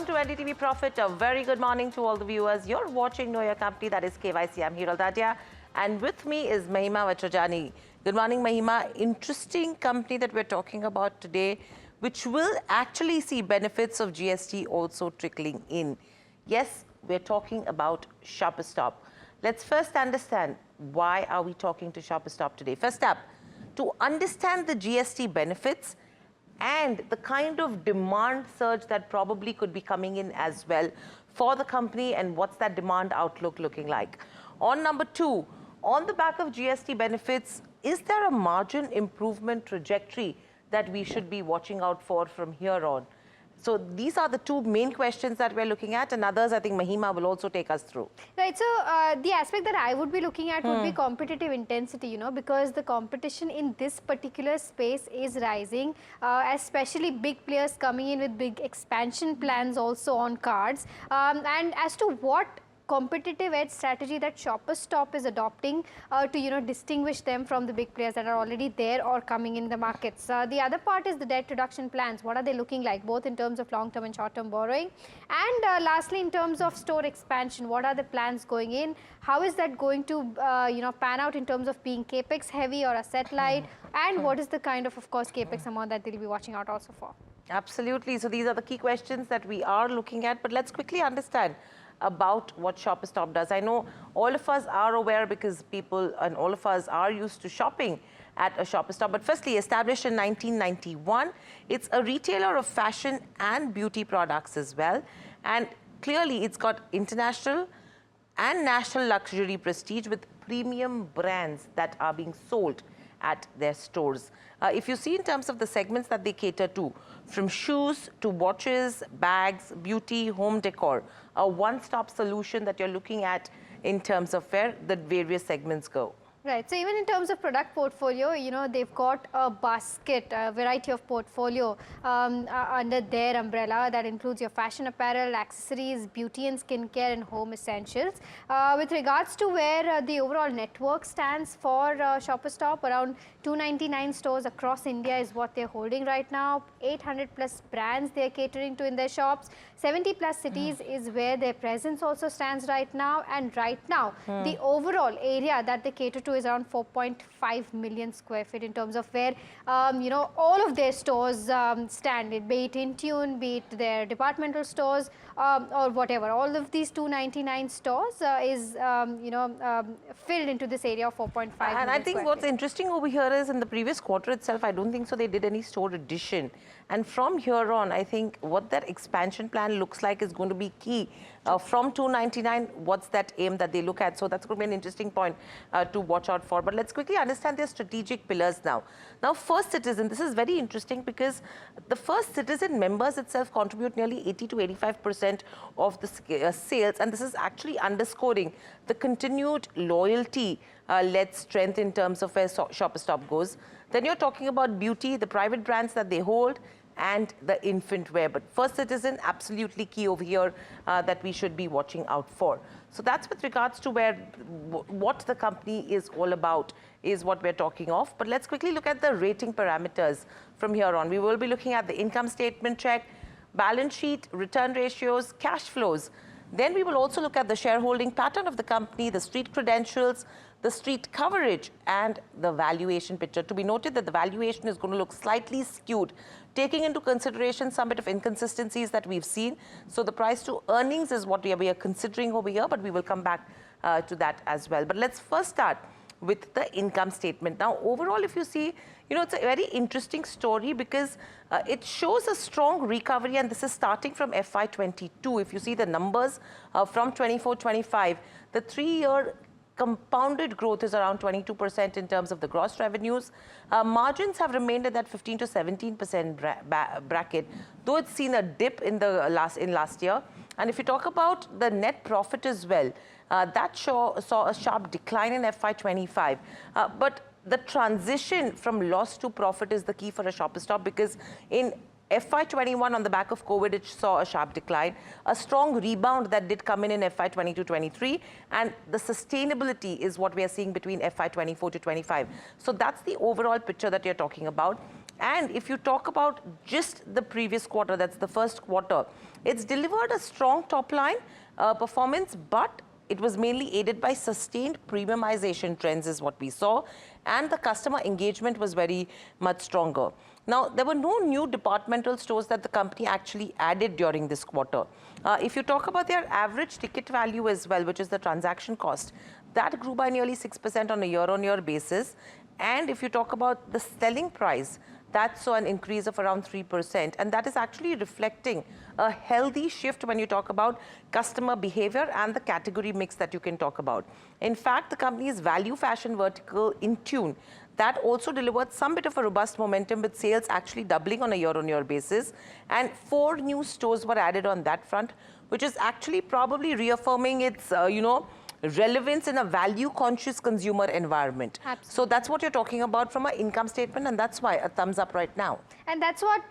Welcome to NDTV Profit. A very good morning to all the viewers. You're watching Know Your Company, that is KYC. I'm Hiral Dadia, and with me is Mahima Vachajani. Good morning, Mahima. Interesting company that we're talking about today, which will actually see benefits of GST also trickling in. Yes, we're talking about Shoppers Stop. Let's first understand why are we talking to Shoppers Stop today. First up, to understand the GST benefits and the kind of demand surge that probably could be coming in as well for the company, and what's that demand outlook looking like. On number two, on the back of GST benefits, is there a margin improvement trajectory that we should be watching out for from here on? So these are the two main questions that we're looking at, and others I think Mahima will also take us through. Right, so the aspect that I would be looking at would be competitive intensity, because the competition in this particular space is rising, especially big players coming in with big expansion plans also on cards. And as to what competitive edge strategy that Shoppers Stop is adopting to distinguish them from the big players that are already there or coming in the markets. The other part is the debt reduction plans. What are they looking like, both in terms of long-term and short-term borrowing? And lastly, in terms of store expansion, what are the plans going in? How is that going to pan out in terms of being capex heavy or asset light? And what is the kind of course, capex amount that they'll be watching out also for? Absolutely. So these are the key questions that we are looking at, but let's quickly understand about what Shoppers Stop does. I know all of us are aware because people and all of us are used to shopping at a Shoppers Stop. But firstly, established in 1991, it's a retailer of fashion and beauty products as well. And clearly, it's got international and national luxury prestige with premium brands that are being sold at their stores. If you see in terms of the segments that they cater to, from shoes to watches, bags, beauty, home decor, a one-stop solution that you're looking at in terms of where the various segments go. Right. So even in terms of product portfolio, they've got a basket, a variety of portfolio under their umbrella that includes your fashion apparel, accessories, beauty and skincare, and home essentials. With regards to where the overall network stands for Shoppers Stop, around 299 stores across India is what they're holding right now. 800 plus brands they're catering to in their shops. 70 plus cities is where their presence also stands right now. And right now, the overall area that they cater to is around 4.5 million square feet in terms of where, all of their stores stand, be it Intune, be it their departmental stores or whatever. All of these 299 stores is, filled into this area of 4.5 million. And I think what's interesting over here is in the previous quarter itself, I don't think so they did any store addition. And from here on, I think what that expansion plan looks like is going to be key. From 299, what's that aim that they look at? So that's going to be an interesting point to watch out for. But let's quickly understand their strategic pillars now. Now, First Citizen, this is very interesting because the First Citizen members itself contribute nearly 80 to 85% of the sales. And this is actually underscoring the continued loyalty-led strength in terms of where Shoppers Stop goes. Then you're talking about beauty, the private brands that they hold, and the infant wear. But First Citizen, absolutely key over here that we should be watching out for. So that's with regards to what the company is all about is what we're talking of. But let's quickly look at the rating parameters from here on. We will be looking at the income statement check, balance sheet, return ratios, cash flows. Then we will also look at the shareholding pattern of the company, the street credentials, the street coverage, and the valuation picture. To be noted that the valuation is going to look slightly skewed, taking into consideration some bit of inconsistencies that we've seen. So the price to earnings is what we are considering over here, but we will come back to that as well. But let's first start with the income statement. Now, overall, if you see, it's a very interesting story because it shows a strong recovery, and this is starting from FY22. If you see the numbers from 24-25, the 3-year compounded growth is around 22% in terms of the gross revenues. Margins have remained at that 15 to 17% bracket, though it's seen a dip in the last year. And if you talk about the net profit as well, that saw a sharp decline in FY25. But the transition from loss to profit is the key for a Shoppers Stop, because in FY21 on the back of COVID, it saw a sharp decline, a strong rebound that did come in FY22-23, and the sustainability is what we are seeing between FY24 to 25. So that's the overall picture that you're talking about. And if you talk about just the previous quarter, that's the first quarter, it's delivered a strong top line performance, but it was mainly aided by sustained premiumization trends is what we saw, and the customer engagement was very much stronger. Now, there were no new departmental stores that the company actually added during this quarter. If you talk about their average ticket value as well, which is the transaction cost, that grew by nearly 6% on a year-on-year basis. And if you talk about the selling price, that saw an increase of around 3%. And that is actually reflecting a healthy shift when you talk about customer behavior and the category mix that you can talk about. In fact, the company's value fashion vertical, Intune, that also delivered some bit of a robust momentum with sales actually doubling on a year-on-year basis. And 4 new stores were added on that front, which is actually probably reaffirming its, relevance in a value-conscious consumer environment. Absolutely. So that's what you're talking about from an income statement, and that's why a thumbs up right now. And that's what,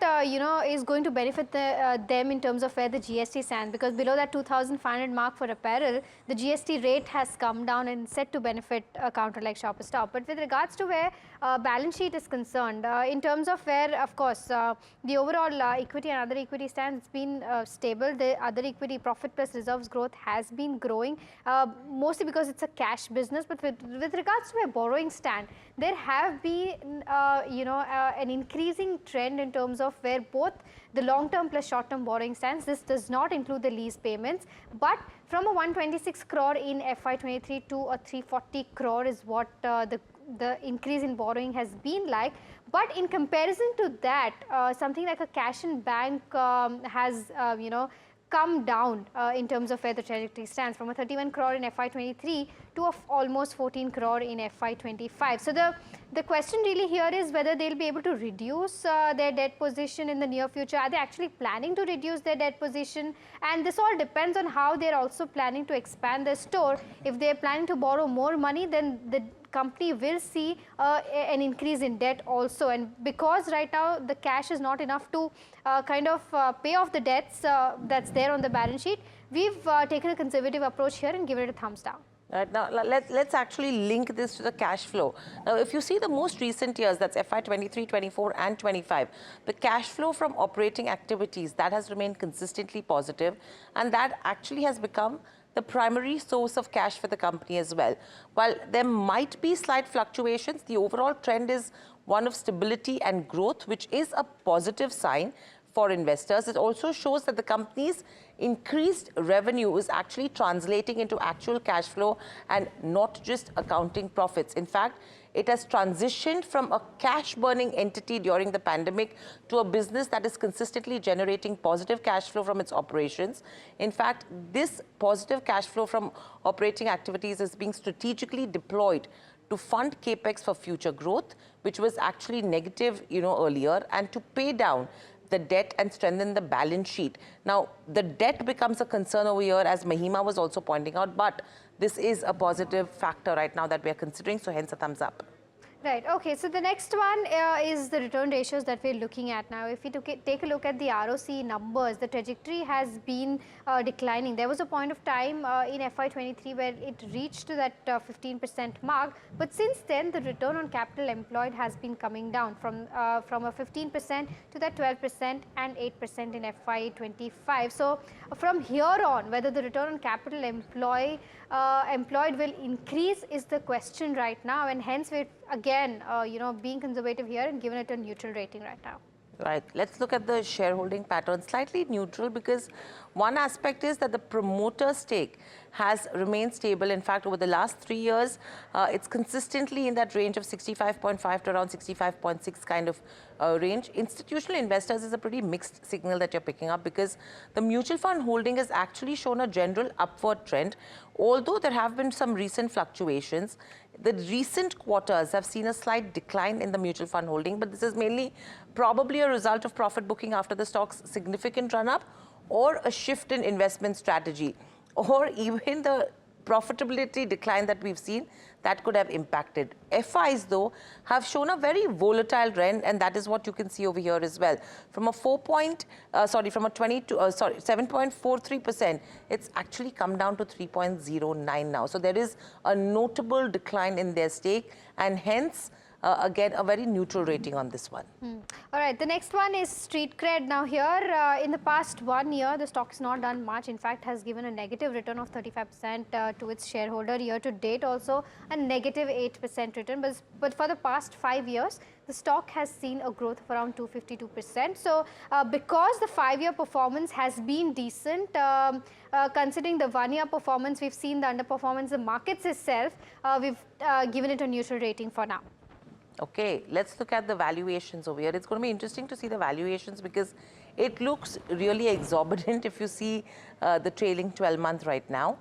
is going to benefit them in terms of where the GST stands, because below that 2,500 mark for apparel, the GST rate has come down and set to benefit a counter like Shoppers Stop. But with regards to where balance sheet is concerned, in terms of where, of course, the overall equity and other equity stands, it's been stable. The other equity profit plus reserves growth has been growing, mostly because it's a cash business. But with regards to where borrowing stand, there have been, an increasing trend in terms of where both the long-term plus short-term borrowing stands. This does not include the lease payments, but from a 126 crore in FY23 to a 340 crore is what the increase in borrowing has been like. But in comparison to that, something like a cash in bank has, come down in terms of where the trajectory stands, from a 31 crore in FY23 to almost 14 crore in FY25. So the question really here is whether they'll be able to reduce their debt position in the near future. Are they actually planning to reduce their debt position? And this all depends on how they're also planning to expand their store. If they're planning to borrow more money, then the company will see an increase in debt also. And because right now the cash is not enough to pay off the debts that's there on the balance sheet, we've taken a conservative approach here and given it a thumbs down. Right, now, let's actually link this to the cash flow. Now, if you see the most recent years, that's FY23, 24 and 25, the cash flow from operating activities, that has remained consistently positive, and that actually has become the primary source of cash for the company as well. While there might be slight fluctuations, the overall trend is one of stability and growth, which is a positive sign for investors. It also shows that the company's increased revenue is actually translating into actual cash flow and not just accounting profits. In fact, it has transitioned from a cash-burning entity during the pandemic to a business that is consistently generating positive cash flow from its operations. In fact, this positive cash flow from operating activities is being strategically deployed to fund capex for future growth, which was actually negative, earlier, and to pay down the debt and strengthen the balance sheet. Now, the debt becomes a concern over here, as Mahima was also pointing out, but this is a positive factor right now that we are considering, so hence a thumbs up. Right. Okay. So the next one is the return ratios that we're looking at now. If we take a look at the ROC numbers, the trajectory has been declining. There was a point of time in FY23 where it reached to that 15% mark, but since then the return on capital employed has been coming down from a 15% to that 12% and 8% in FY25. So from here on, whether the return on capital employed will increase is the question right now, and hence we're again, being conservative here and given it a neutral rating right now. Right. Let's look at the shareholding pattern. Slightly neutral, because one aspect is that the promoter stake has remained stable. In fact, over the last 3 years, it's consistently in that range of 65.5 to around 65.6 kind of range. Institutional investors is a pretty mixed signal that you're picking up, because the mutual fund holding has actually shown a general upward trend, although there have been some recent fluctuations. The recent quarters have seen a slight decline in the mutual fund holding, but this is mainly probably a result of profit booking after the stock's significant run-up, or a shift in investment strategy, or even the profitability decline that we've seen that could have impacted. FIs, though, have shown a very volatile trend, and that is what you can see over here as well. From a 7.43%, it's actually come down to 3.09 now. So there is a notable decline in their stake, and hence again, a very neutral rating on this one. All right, the next one is Street Cred. Now here, in the past 1 year, the stock's not done much. In fact, has given a negative return of 35% to its shareholder. Year to date also a negative 8% return. But for the past 5 years, the stock has seen a growth of around 252%. So because the 5-year performance has been decent, considering the 1-year performance, we've seen the underperformance of markets itself, we've given it a neutral rating for now. Okay, let's look at the valuations over here. It's going to be interesting to see the valuations because it looks really exorbitant if you see the trailing 12-month right now.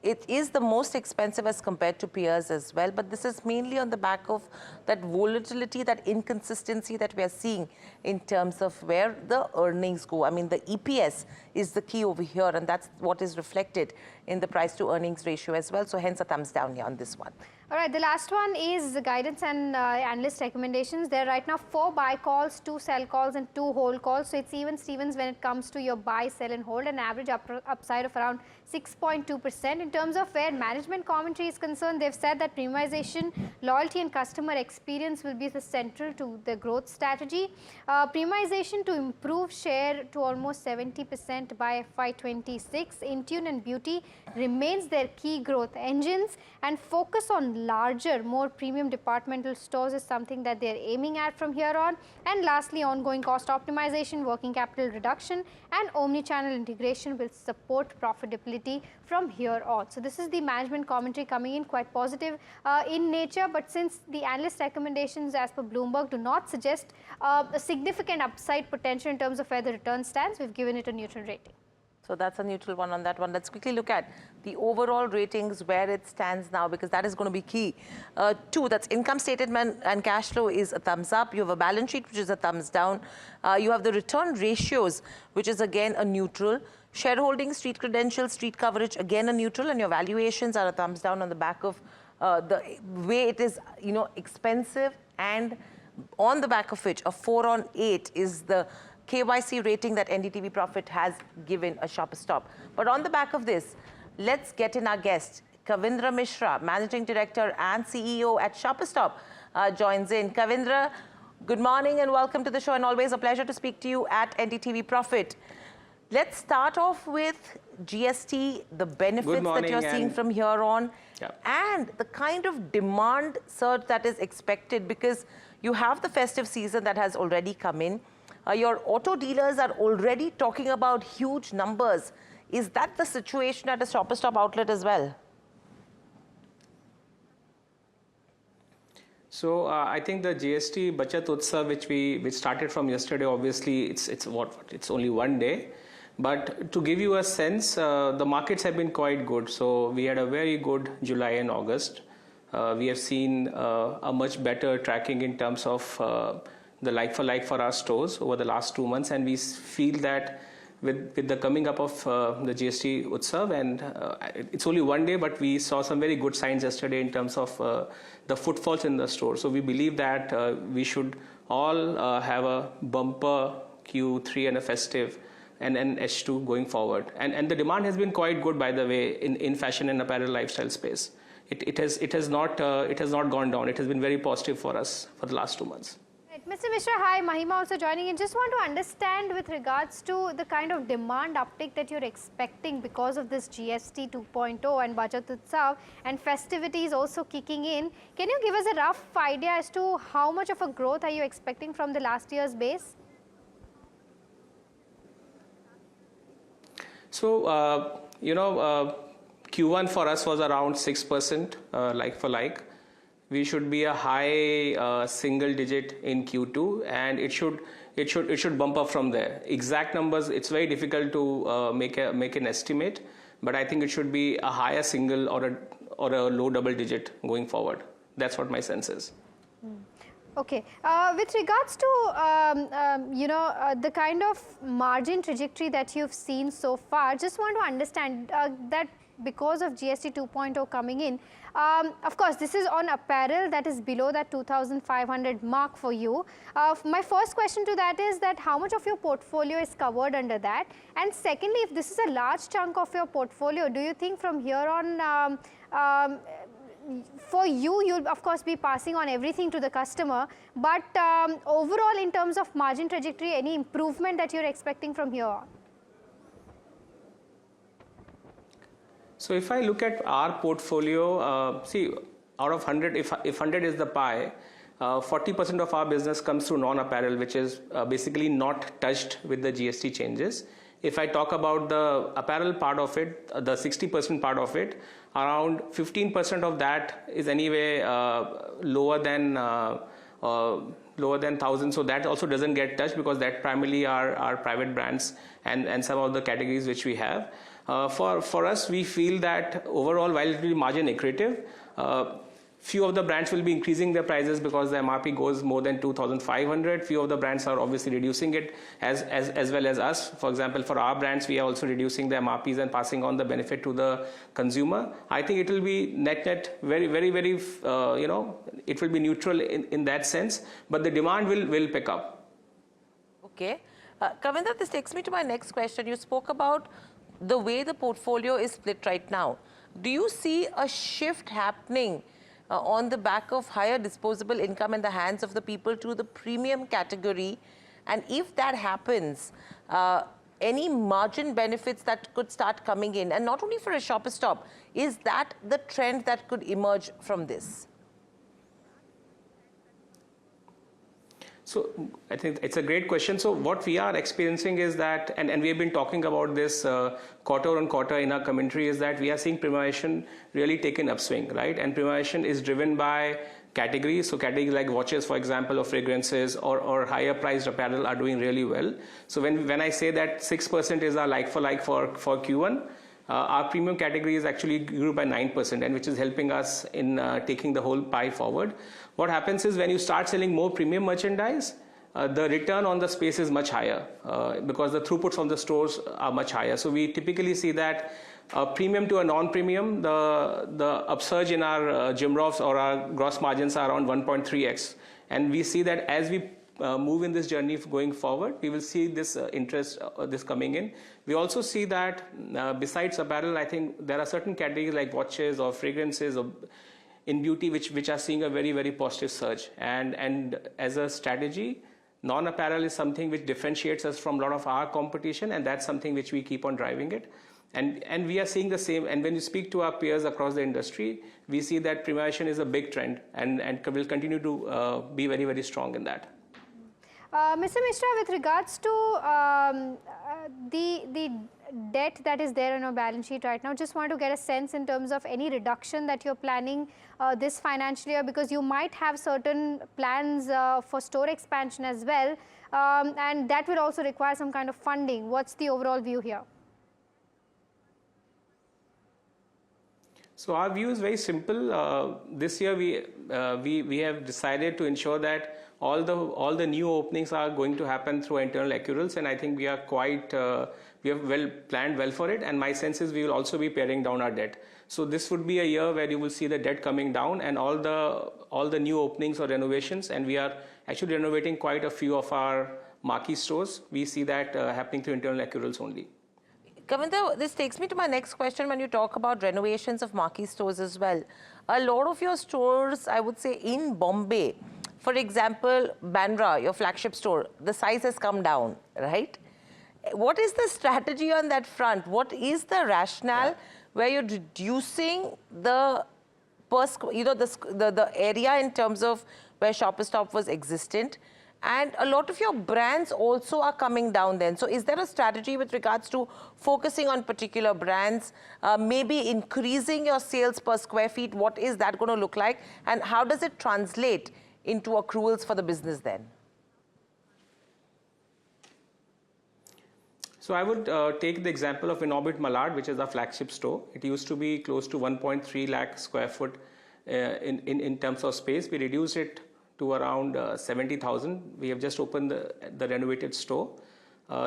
It is the most expensive as compared to peers as well, but this is mainly on the back of that volatility, that inconsistency that we are seeing in terms of where the earnings go. I mean, the EPS is the key over here, and that's what is reflected in the price to earnings ratio as well. So hence a thumbs down here on this one. All right, the last one is the guidance and analyst recommendations. There are right now 4 buy calls, 2 sell calls and 2 hold calls. So it's even Stevens when it comes to your buy, sell and hold, an average upside of around 6.2%. In terms of where management commentary is concerned, they've said that premiumization, loyalty and customer experience will be the central to the growth strategy. Premiumization to improve share to almost 70% by FY26. Intune and Beauty remains their key growth engines, and focus on larger, more premium departmental stores is something that they're aiming at from here on. And lastly, ongoing cost optimization, working capital reduction and omni-channel integration will support profitability from here on. So this is the management commentary coming in quite positive in nature, but since the analyst recommendations as per Bloomberg do not suggest a significant upside potential in terms of where the return stands, we've given it a neutral rating. So that's a neutral one on that one. Let's quickly look at the overall ratings, where it stands now, because that is going to be key. 2, that's income statement and cash flow is a thumbs up. You have a balance sheet, which is a thumbs down. You have the return ratios, which is again a neutral. Shareholding, street credentials, street coverage, again a neutral. And your valuations are a thumbs down on the back of the way it is, you know, expensive, and on the back of which a 4 on 8 is the KYC rating that NDTV Profit has given a sharper stop. But on the back of this, let's get in our guest. Kavindra Mishra, Managing Director and CEO at Sharper Stop, joins in. Kavindra, good morning and welcome to the show, and always a pleasure to speak to you at NDTV Profit. Let's start off with GST, the benefits that you're seeing from here on, and the kind of demand surge that is expected, because you have the festive season that has already come in. Your auto dealers are already talking about huge numbers. Is that the situation at a Sharper Stop outlet as well? So I think the GST Bachat Utsav, which started from yesterday, obviously it's only 1 day. But to give you a sense, the markets have been quite good. So we had a very good July and August. We have seen a much better tracking in terms of the like-for-like for our stores over the last 2 months, and we feel that with the coming up of the GST Utsav, and it's only 1 day, but we saw some very good signs yesterday in terms of the footfalls in the store. So we believe that we should all have a bumper Q3 and a festive and H2 going forward. And the demand has been quite good, by the way, in fashion and apparel lifestyle space. It has not gone down. It has been very positive for us for the last 2 months. Mr. Mishra, hi. Mahima also joining in. Just want to understand with regards to the kind of demand uptick that you're expecting because of this GST 2.0 and Bachat Utsav and festivities also kicking in. Can you give us a rough idea as to how much of a growth are you expecting from the last year's base? So, Q1 for us was around 6% like for like. We should be a high single digit in Q2, and it should bump up from there. Exact numbers, it's very difficult to make an estimate, but I think it should be a higher single or a low double digit going forward. That's what my sense is. Okay. With regards to the kind of margin trajectory that you've seen so far, just want to understand that because of GST 2.0 coming in, of course, this is on apparel that is below that 2,500 mark for you. My first question to that is that how much of your portfolio is covered under that? And secondly, if this is a large chunk of your portfolio, do you think from here on for you, you'll of course be passing on everything to the customer, but overall in terms of margin trajectory, any improvement that you're expecting from here on? So if I look at our portfolio, see, out of 100, if 100 is the pie, 40% of our business comes through non-apparel, which is basically not touched with the GST changes. If I talk about the apparel part of it, the 60% part of it, around 15% of that is anyway lower than 1,000. So that also doesn't get touched because that primarily are private brands and some of the categories which we have. For us, we feel that overall, while it will be margin accretive, few of the brands will be increasing their prices because the MRP goes more than 2,500. Few of the brands are obviously reducing it as well as us. For example, for our brands, we are also reducing the MRPs and passing on the benefit to the consumer. I think it will be net very, it will be neutral in that sense, but the demand will pick up. Okay. Kavindra, this takes me to my next question. You spoke about the way the portfolio is split right now. Do you see a shift happening on the back of higher disposable income in the hands of the people to the premium category? And if that happens, any margin benefits that could start coming in? And not only for a Shoppers Stop, is that the trend that could emerge from this? So I think it's a great question. So what we are experiencing is that, and we have been talking about this quarter on quarter in our commentary, is that we are seeing premiumization really take an upswing, right? And premiumization is driven by categories. So categories like watches, for example, or fragrances or higher priced apparel are doing really well. So when I say that 6% is our like for Q1, our premium categories actually grew by 9%, and which is helping us in taking the whole pie forward. What happens is when you start selling more premium merchandise, the return on the space is much higher because the throughputs from the stores are much higher. So we typically see that premium to a non-premium, the upsurge in our GMROFs or our gross margins are around 1.3x. And we see that as we move in this journey going forward, we will see this interest, this coming in. We also see that besides apparel, I think there are certain categories like watches or fragrances or in beauty which are seeing a very, very positive surge. And as a strategy, non-apparel is something which differentiates us from a lot of our competition, and that's something which we keep on driving it. And we are seeing the same. And when you speak to our peers across the industry, we see that premiumization is a big trend and will continue to be very, very strong in that. Mr. Mishra, with regards to the debt that is there on your balance sheet right now, just want to get a sense in terms of any reduction that you're planning this financial year, because you might have certain plans for store expansion as well, and that will also require some kind of funding. What's the overall view here? So our view is very simple. This year we have decided to ensure that all the new openings are going to happen through internal accruals, and I think we are quite we have planned well for it. And my sense is we will also be paring down our debt. So this would be a year where you will see the debt coming down and all the new openings or renovations, and we are actually renovating quite a few of our marquee stores. We see that happening through internal accruals only. Kavindra, this takes me to my next question when you talk about renovations of marquee stores as well. A lot of your stores, I would say, in Bombay, for example, Bandra, your flagship store, the size has come down, right? What is the strategy on that front? What is the rationale where you're reducing the the area in terms of where Shoppers Stop was existent? And a lot of your brands also are coming down then. So is there a strategy with regards to focusing on particular brands, maybe increasing your sales per square feet? What is that going to look like? And how does it translate into accruals for the business then? So I would take the example of Inorbit Malad, which is our flagship store. It used to be close to 1.3 lakh square foot in terms of space. We reduced it to around 70,000. We have just opened the renovated store.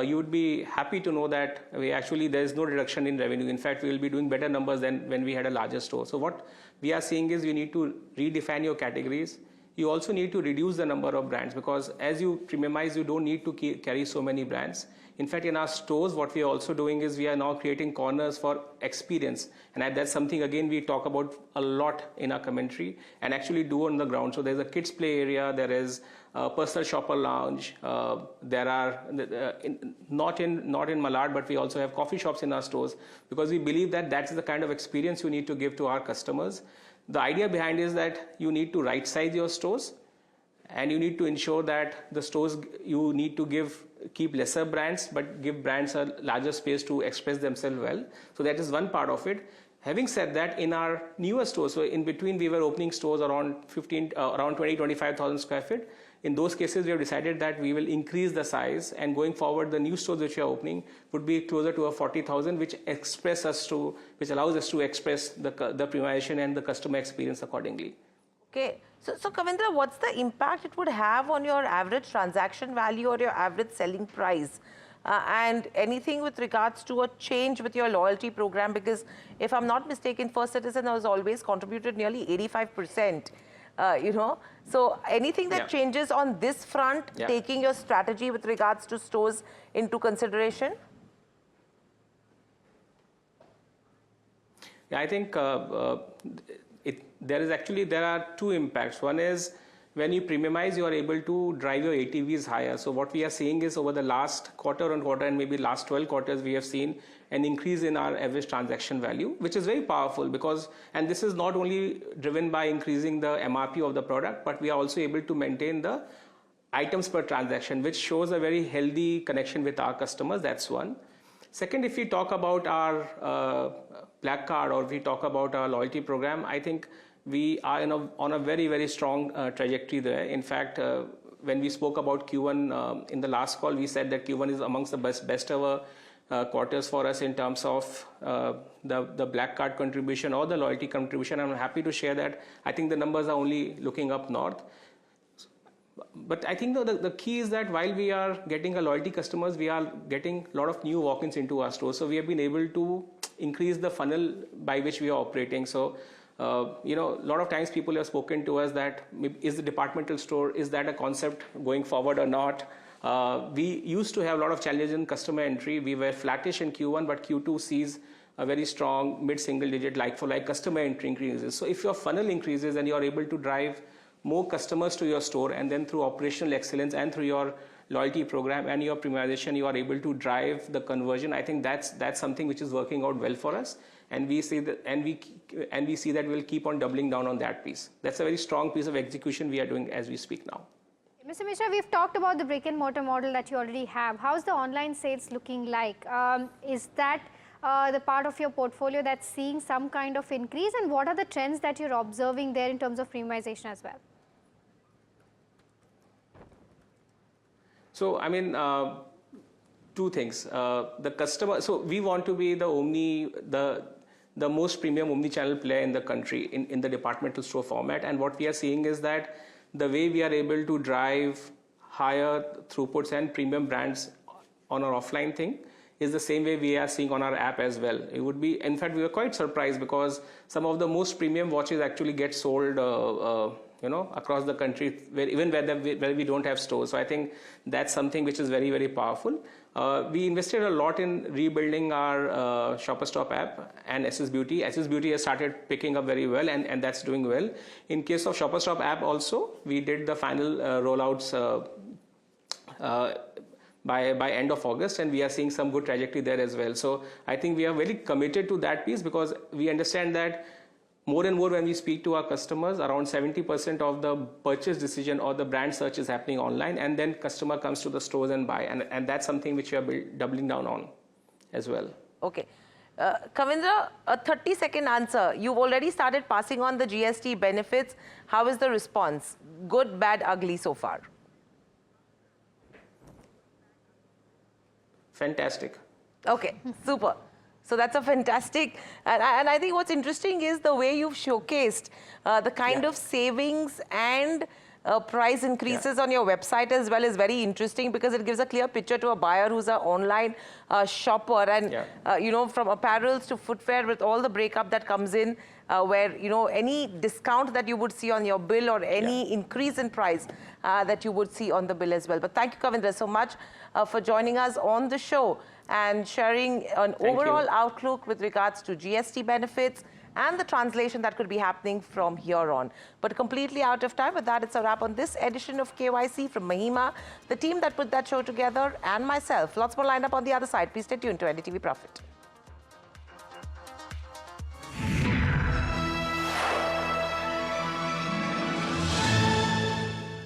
You would be happy to know that there is no reduction in revenue. In fact, we will be doing better numbers than when we had a larger store. So what we are seeing is you need to redefine your categories. you also need to reduce the number of brands, because as you premiumize, you don't need to carry so many brands. In fact, in our stores, what we are also doing is we are now creating corners for experience. And that's something, again, we talk about a lot in our commentary and actually do on the ground. So there's a kids play area, there is a personal shopper lounge, there are, not in Malad, but we also have coffee shops in our stores, because we believe that that's the kind of experience you need to give to our customers. The idea behind is that you need to right size your stores, and you need to ensure that the stores, you need to keep lesser brands, but give brands a larger space to express themselves well. So that is one part of it. Having said that, in our newer stores, so in between we were opening stores around 20-25,000 square feet. In those cases, we have decided that we will increase the size, and going forward, the new stores which we are opening would be closer to a 40,000, which allows us to express the premiumization and the customer experience accordingly. Okay, so Kavindra, what's the impact it would have on your average transaction value or your average selling price? And anything with regards to a change with your loyalty program? Because if I'm not mistaken, First Citizen has always contributed nearly 85%. So anything that changes on this front, taking your strategy with regards to stores into consideration? Yeah, I think there are two impacts. One is, when you premiumize, you are able to drive your ATVs higher. So what we are seeing is, over the last quarter and maybe last 12 quarters, we have seen an increase in our average transaction value, which is very powerful, because, and this is not only driven by increasing the MRP of the product, but we are also able to maintain the items per transaction, which shows a very healthy connection with our customers. That's one. Second, if we talk about our Black Card, or we talk about our loyalty program, I think we are on a very, very strong trajectory there. In fact, when we spoke about Q1 in the last call, we said that Q1 is amongst the best ever quarters for us in terms of the Black Card contribution or the loyalty contribution. I'm happy to share that I think the numbers are only looking up north. But I think the key is that while we are getting a loyalty customers, we are getting a lot of new walk-ins into our stores. So we have been able to increase the funnel by which we are operating. So a lot of times people have spoken to us that, is the departmental store, is that a concept going forward or not? We used to have a lot of challenges in customer entry. We were flattish in Q1, but Q2 sees a very strong mid-single digit like-for-like customer entry increases. So if your funnel increases and you are able to drive more customers to your store, and then through operational excellence and through your loyalty program and your premiumization, you are able to drive the conversion. I think that's something which is working out well for us, and we see that we'll keep on doubling down on that piece. That's a very strong piece of execution we are doing as we speak now. Mr. Mishra, we've talked about the brick and mortar model that you already have. How's the online sales looking like? Is that the part of your portfolio that's seeing some kind of increase, and what are the trends that you're observing there in terms of premiumization as well? So, I mean, two things. The customer, so we want to be the most premium omni-channel player in the country in the departmental store format. And what we are seeing is that the way we are able to drive higher throughputs and premium brands on our offline thing is the same way we are seeing on our app as well. It would be, in fact, we were quite surprised, because some of the most premium watches actually get sold across the country, where we don't have stores. So I think that's something which is very, very powerful. We invested a lot in rebuilding our Shopper Stop app and SS Beauty. SS Beauty has started picking up very well, and that's doing well. In case of Shopper Stop app also, we did the final rollouts by end of August, and we are seeing some good trajectory there as well. So I think we are very committed to that piece, because we understand that more and more when we speak to our customers, around 70% of the purchase decision or the brand search is happening online, and then customer comes to the stores and buy, and that's something which we are doubling down on as well. Okay. Kavindra, a 30-second answer. You've already started passing on the GST benefits. How is the response? Good, bad, ugly so far? Fantastic. Okay, super. So that's a fantastic, and I think what's interesting is the way you've showcased the kind of savings and price increases on your website as well is very interesting, because it gives a clear picture to a buyer who's an online shopper, and from apparels to footwear, with all the breakup that comes in, where, you know, any discount that you would see on your bill or any increase in price that you would see on the bill as well. But thank you, Kavindra, so much for joining us on the show and sharing an overall outlook with regards to GST benefits and the translation that could be happening from here on. But completely out of time. With that, it's a wrap on this edition of KYC from Mahima, the team that put that show together, and myself. Lots more lined up on the other side. Please stay tuned to NDTV Profit.